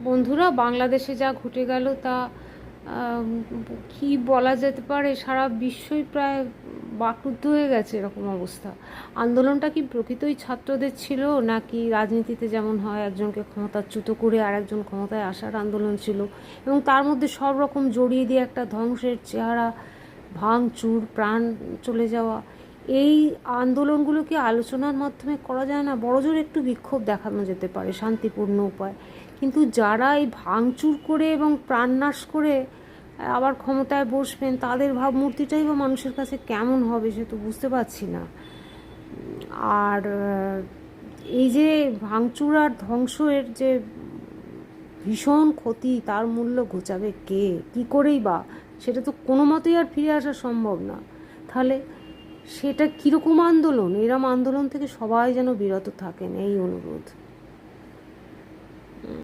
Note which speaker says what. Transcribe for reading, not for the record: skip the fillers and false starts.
Speaker 1: বন্ধুরা, বাংলাদেশে যা ঘটে গেল তা আম, কি বলা যেতে পারে, সারা বিশ্বই প্রায় বাকরুদ্ধ হয়ে গেছে এরকম অবস্থা। আন্দোলনটা কি প্রকৃতই ছাত্রদের ছিল, নাকি রাজনীতিতে যেমন হয় একজনকে ক্ষমতাচ্যুত করে আর একজন ক্ষমতায় আসার আন্দোলন ছিল, এবং তার মধ্যে সব রকম জড়িয়ে দিয়ে একটা ধ্বংসের চেহারা, ভাঙচুর, প্রাণ চলে যাওয়া। এই আন্দোলনগুলোকে আলোচনার মাধ্যমে করা যায় না? বড়জোর একটু বিক্ষোভ দেখানো যেতে পারে শান্তিপূর্ণ উপায়, কিন্তু যারা এই ভাঙচুর করে এবং প্রাণনাশ করে আবার ক্ষমতায় বসবেন, তাদের ভাবমূর্তিটাই বা মানুষের কাছে কেমন হবে সে তো বুঝতে পারছি না। আর এই যে ভাঙচুর আর ধ্বংসের যে ভীষণ ক্ষতি, তার মূল্য ঘোচাবে কে, কী করেই বা? সেটা তো কোনো মতেই আর ফিরে আসা সম্ভব না। তাহলে সেটা কীরকম আন্দোলন? এরম আন্দোলন থেকে সবাই যেন বিরত থাকেন, এই অনুরোধ।